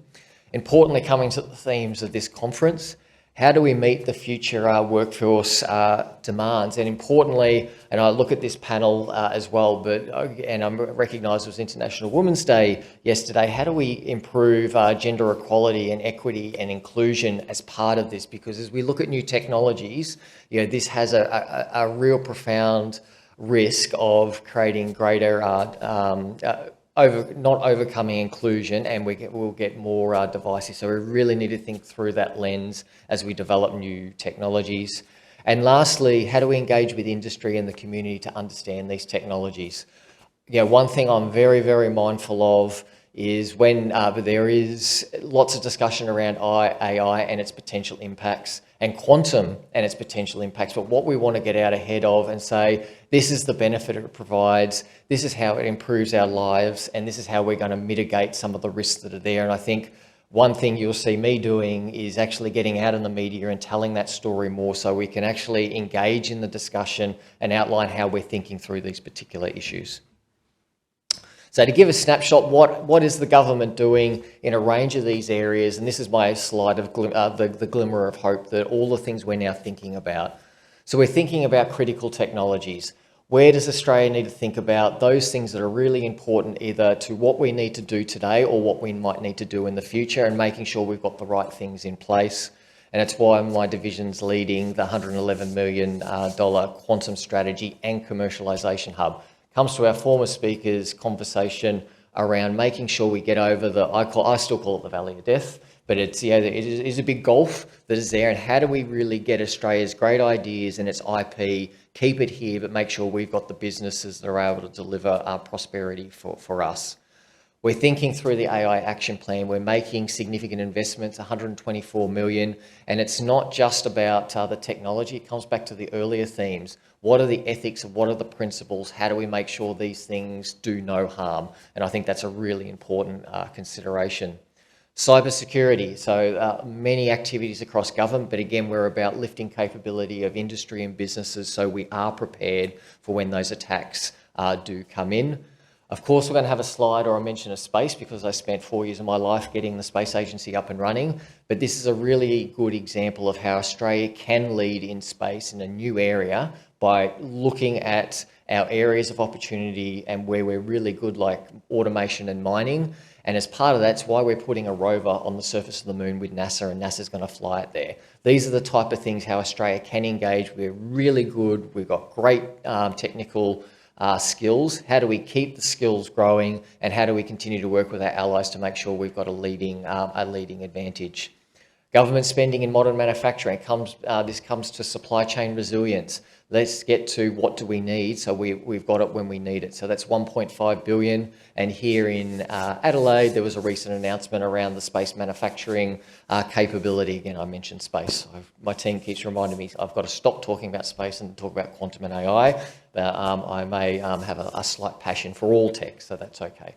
Importantly, coming to the themes of this conference, how do we meet the future workforce demands? And importantly, and I look at this panel as well, and I recognise it was International Women's Day yesterday, how do we improve gender equality and equity and inclusion as part of this? Because as we look at new technologies, this has a real profound risk of creating greater not overcoming inclusion, and we'll get more divisive. So we really need to think through that lens as we develop new technologies. And lastly, how do we engage with industry and the community to understand these technologies? One thing I'm very, very mindful of is when there is lots of discussion around AI and its potential impacts and quantum and its potential impacts, but what we want to get out ahead of and say, this is the benefit it provides, this is how it improves our lives, and this is how we're going to mitigate some of the risks that are there. And I think one thing you'll see me doing is actually getting out in the media and telling that story more so we can actually engage in the discussion and outline how we're thinking through these particular issues. So to give a snapshot, what is the government doing in a range of these areas? And this is my slide of the glimmer of hope, that all the things we're now thinking about. So we're thinking about critical technologies. Where does Australia need to think about those things that are really important either to what we need to do today or what we might need to do in the future, and making sure we've got the right things in place. And it's why my division's leading the $111 million quantum strategy and commercialisation hub. Comes to our former speaker's conversation around making sure we get over I still call it the Valley of Death, but it is a big gulf that is there, and how do we really get Australia's great ideas and its IP, keep it here, but make sure we've got the businesses that are able to deliver prosperity for us. We're thinking through the AI action plan. We're making significant investments, 124 million, and it's not just about the technology. It comes back to the earlier themes. What are the ethics? What are the principles? How do we make sure these things do no harm? And I think that's a really important consideration. Cybersecurity, so many activities across government, but again, we're about lifting capability of industry and businesses so we are prepared for when those attacks do come in. Of course, we're going to have a slide or a mention of space because I spent 4 years of my life getting the space agency up and running. But this is a really good example of how Australia can lead in space in a new area by looking at our areas of opportunity and where we're really good, like automation and mining. And as part of that's why we're putting a rover on the surface of the moon with NASA, and NASA's going to fly it there. These are the type of things how Australia can engage. We're really good. We've got great technical skills. How do we keep the skills growing, and how do we continue to work with our allies to make sure we've got a leading advantage? Government spending in modern manufacturing this comes to supply chain resilience. Let's get to what do we need so we've got it when we need it. So that's 1.5 billion. And here in Adelaide, there was a recent announcement around the space manufacturing capability. Again, I mentioned space. My team keeps reminding me I've got to stop talking about space and talk about quantum and AI. But I may have a slight passion for all tech, so that's okay.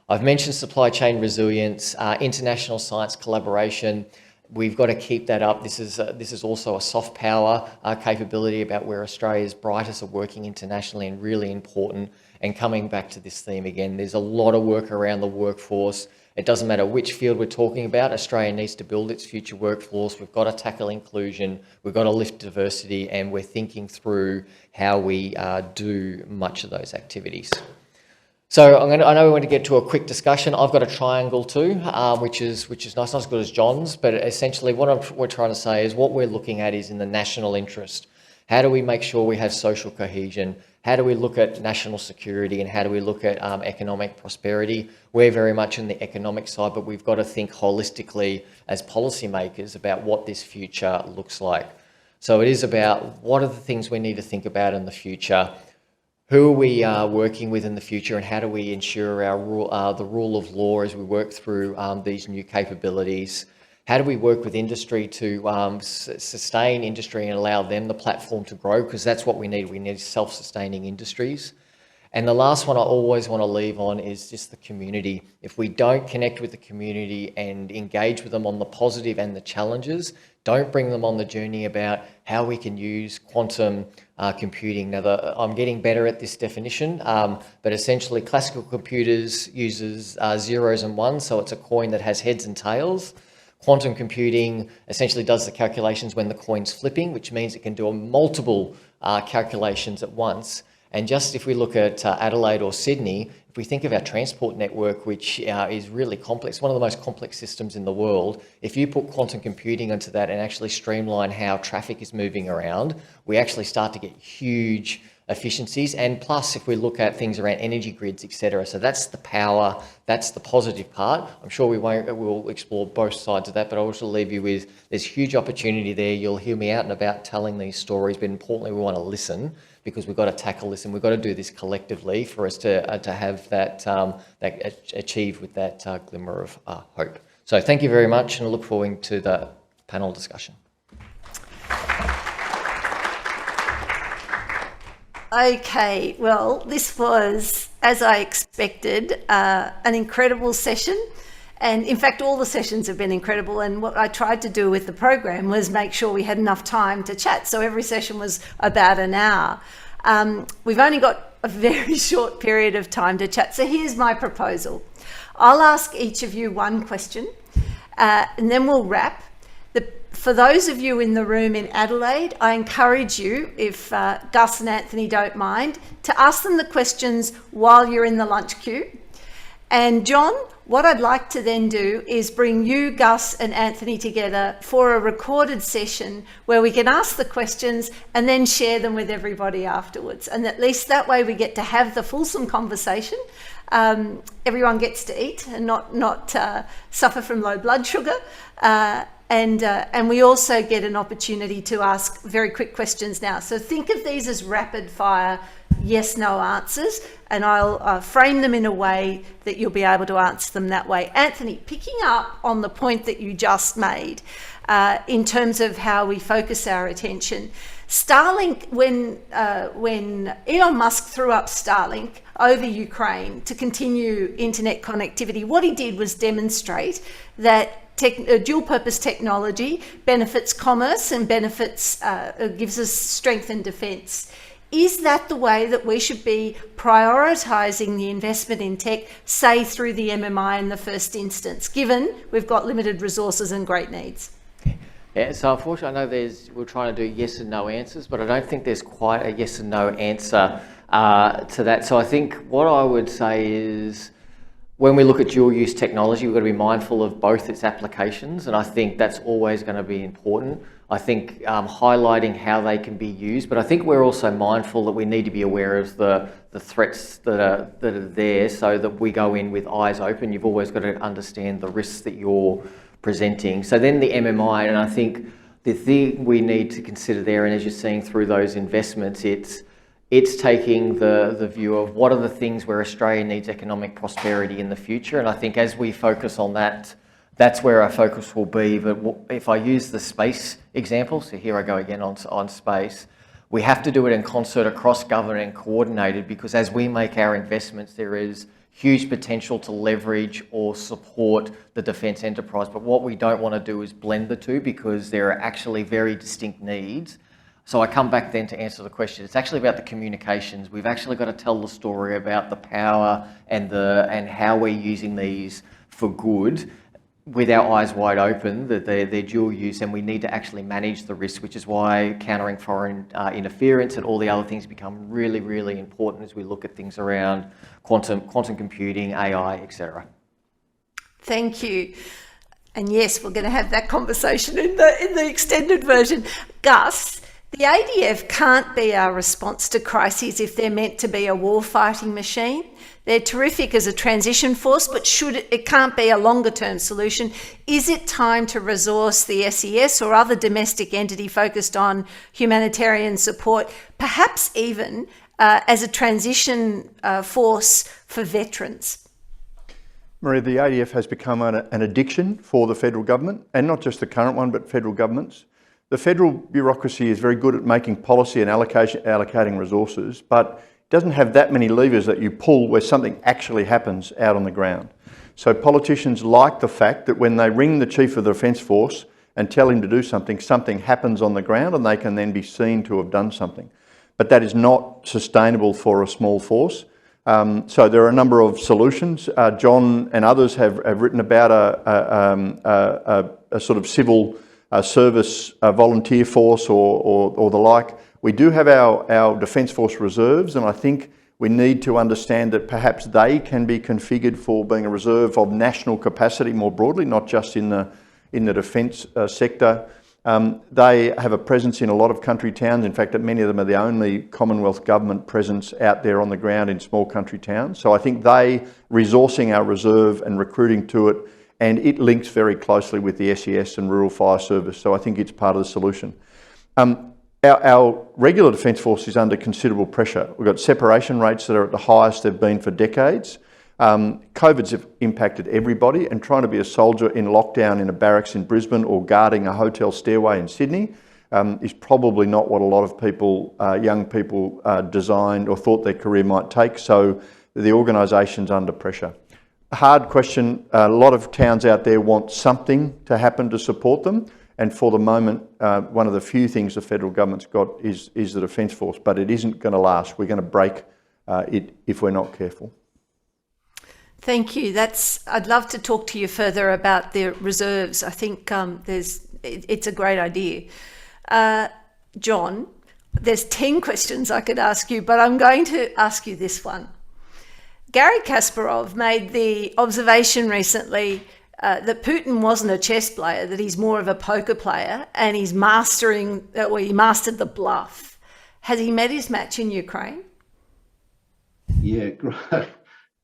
I've mentioned supply chain resilience, international science collaboration. We've got to keep that up. This is also a soft power capability about where Australia's brightest are working internationally, and really important. And coming back to this theme again, there's a lot of work around the workforce. It doesn't matter which field we're talking about, Australia needs to build its future workforce. We've got to tackle inclusion, we've got to lift diversity, and we're thinking through how we do much of those activities. So I know we want to get to a quick discussion. I've got a triangle too, which is nice, not as good as John's, but essentially what we're trying to say is what we're looking at is in the national interest. How do we make sure we have social cohesion? How do we look at national security and how do we look at economic prosperity? We're very much in the economic side, but we've got to think holistically as policymakers about what this future looks like. So it is about what are the things we need to think about in the future, who are we working with in the future, and how do we ensure the rule of law as we work through these new capabilities? How do we work with industry to sustain industry and allow them the platform to grow? Because that's what we need. We need self-sustaining industries. And the last one I always want to leave on is just the community. If we don't connect with the community and engage with them on the positive and the challenges, don't bring them on the journey about how we can use quantum computing. Now, I'm getting better at this definition, but essentially classical computers uses zeros and ones, so it's a coin that has heads and tails. Quantum computing essentially does the calculations when the coin's flipping, which means it can do multiple calculations at once. And just if we look at Adelaide or Sydney, if we think of our transport network, which is really complex, one of the most complex systems in the world, if you put quantum computing into that and actually streamline how traffic is moving around, we actually start to get huge efficiencies. And plus, if we look at things around energy grids, etc. So that's the power, that's the positive part. I'm sure we'll explore both sides of that, but I'll also leave you with, there's huge opportunity there. You'll hear me out and about telling these stories, but importantly, we want to listen, because we've got to tackle this and we've got to do this collectively for us to have that, achieve with that glimmer of hope. So thank you very much, and I look forward to the panel discussion.
Okay, well, this was, as I expected, an incredible session. And in fact, all the sessions have been incredible. And what I tried to do with the program was make sure we had enough time to chat. So every session was about an hour. We've only got a very short period of time to chat. So here's my proposal. I'll ask each of you one question, and then we'll wrap. For those of you in the room in Adelaide, I encourage you, if Gus and Anthony don't mind, to ask them the questions while you're in the lunch queue. And John, what I'd like to then do is bring you, Gus and Anthony together for a recorded session where we can ask the questions and then share them with everybody afterwards. And at least that way we get to have the fulsome conversation. Everyone gets to eat and not suffer from low blood sugar. And we also get an opportunity to ask very quick questions now. So think of these as rapid fire yes/no answers, and I'll frame them in a way that you'll be able to answer them that way. Anthony, picking up on the point that you just made in terms of how we focus our attention, Starlink, when Elon Musk threw up Starlink over Ukraine to continue internet connectivity, what he did was demonstrate that dual-purpose technology benefits commerce and gives us strength and defence. Is that the way that we should be prioritising the investment in tech, say through the MMI in the first instance, given we've got limited resources and great needs?
Yeah, so unfortunately, I know we're trying to do yes and no answers, but I don't think there's quite a yes and no answer to that. So I think what I would say is, when we look at dual use technology, we've got to be mindful of both its applications, and I think that's always going to be important. I think highlighting how they can be used, but I think we're also mindful that we need to be aware of the threats that are there, so that we go in with eyes open. You've always got to understand the risks that you're presenting. So then the MMI, and I think the thing we need to consider there, and as you're seeing through those investments, it's taking the view of what are the things where Australia needs economic prosperity in the future. And I think as we focus on that, that's where our focus will be. But if I use the space example, so here I go again on space, we have to do it in concert across government and coordinated, because as we make our investments, there is huge potential to leverage or support the defence enterprise. But what we don't want to do is blend the two, because there are actually very distinct needs. So I come back then to answer the question. It's actually about the communications. We've actually got to tell the story about the power and how we're using these for good, with our eyes wide open, that they're dual use, and we need to actually manage the risk, which is why countering foreign interference and all the other things become really, really important as we look at things around quantum computing, AI, etc.
Thank you. And yes, we're going to have that conversation in the extended version. Gus, The ADF can't be our response to crises if they're meant to be a war-fighting machine. They're terrific as a transition force, but it can't be a longer-term solution. Is it time to resource the SES or other domestic entity focused on humanitarian support, perhaps even as a transition force for veterans?
Maria, the ADF has become an addiction for the federal government, and not just the current one, but federal governments. The federal bureaucracy is very good at making policy and allocating resources, but doesn't have that many levers that you pull where something actually happens out on the ground. So politicians like the fact that when they ring the Chief of the Defence Force and tell him to do something, something happens on the ground and they can then be seen to have done something. But that is not sustainable for a small force. So there are a number of solutions. John and others have written about a sort of civil service volunteer force or the like. We do have our Defence Force reserves, and I think we need to understand that perhaps they can be configured for being a reserve of national capacity more broadly, not just in the defence sector. They have a presence in a lot of country towns. In fact, many of them are the only Commonwealth government presence out there on the ground in small country towns. So I think resourcing our reserve and recruiting to it, and it links very closely with the SES and Rural Fire Service. So I think it's part of the solution. Our regular Defence Force is under considerable pressure. We've got separation rates that are at the highest they've been for decades. COVID's impacted everybody, and trying to be a soldier in lockdown in a barracks in Brisbane or guarding a hotel stairway in Sydney is probably not what a lot of people, young people, designed or thought their career might take. So the organisation's under pressure. Hard question. A lot of towns out there want something to happen to support them. And for the moment, one of the few things the federal government's got is the Defence Force, but it isn't going to last. We're going to break it if we're not careful.
Thank you. I'd love to talk to you further about the reserves. I think it's a great idea. John, there's 10 questions I could ask you, but I'm going to ask you this one. Gary Kasparov made the observation recently that Putin wasn't a chess player, that he's more of a poker player, and he mastered the bluff. Has he met his match in Ukraine?
Yeah,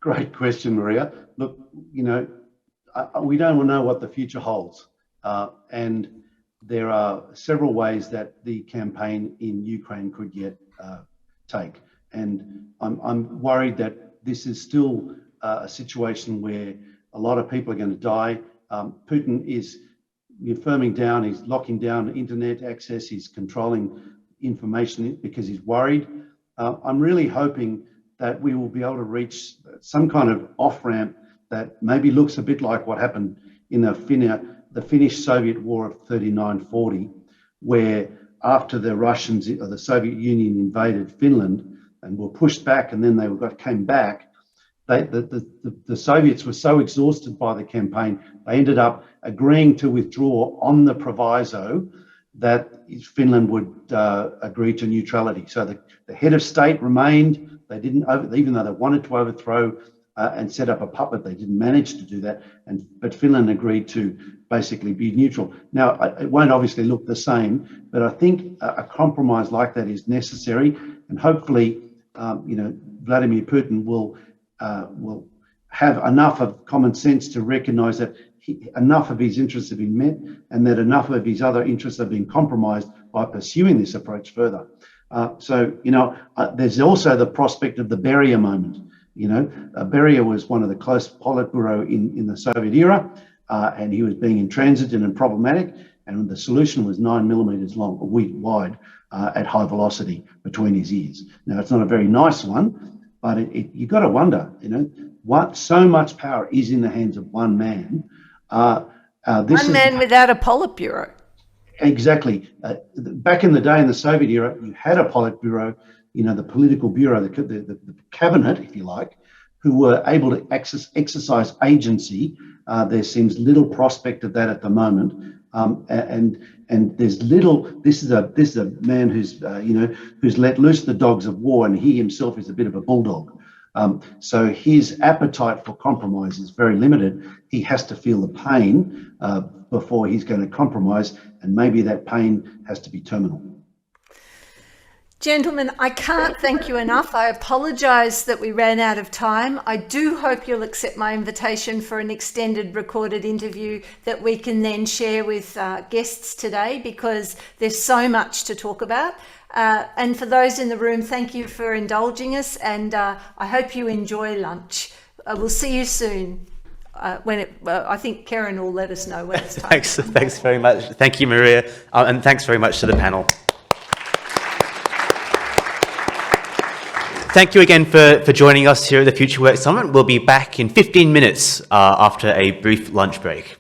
great question, Maria. Look, we don't know what the future holds. And there are several ways that the campaign in Ukraine could take. And I'm worried that this is still a situation where a lot of people are going to die. Putin is firming down, he's locking down internet access, he's controlling information because he's worried. I'm really hoping that we will be able to reach some kind of off-ramp that maybe looks a bit like what happened in the Finnish-Soviet War of 39-40, where after the Russians or the Soviet Union invaded Finland and were pushed back, and then they came back, the Soviets were so exhausted by the campaign, they ended up agreeing to withdraw on the proviso that Finland would agree to neutrality. So the head of state remained. They didn't, even though they wanted to overthrow and set up a puppet, they didn't manage to do that. But Finland agreed to basically be neutral. Now, it won't obviously look the same, but I think a compromise like that is necessary, and hopefully, Vladimir Putin will have enough of common sense to recognise that enough of his interests have been met, and that enough of his other interests have been compromised by pursuing this approach further. There's also the prospect of the Beria moment. Beria was one of the close Politburo in the Soviet era, and he was being intransigent and problematic, and the solution was 9 millimeters long, wide, at high velocity between his ears. Now, it's not a very nice one, but you got to wonder, what so much power is in the hands of one man. One man without a Politburo. Exactly. Back in the day in the Soviet era, you had a Politburo, the political bureau, the cabinet, if you like, who were able to exercise agency. There seems little prospect of that at the moment, and there's little. This is a man who's let loose the dogs of war, and he himself is a bit of a bulldog. So his appetite for compromise is very limited. He has to feel the pain before he's going to compromise, and maybe that pain has to be terminal.
Gentlemen, I can't thank you enough. I apologise that we ran out of time. I do hope you'll accept my invitation for an extended recorded interview that we can then share with guests today, because there's so much to talk about. And for those in the room, thank you for indulging us, and I hope you enjoy lunch. We'll see you soon. I think Karen will let us know when it's time.
Thanks very much. Thank you, Maria, and thanks very much to the panel. Thank you again for joining us here at the Future Work Summit. We'll be back in 15 minutes after a brief lunch break.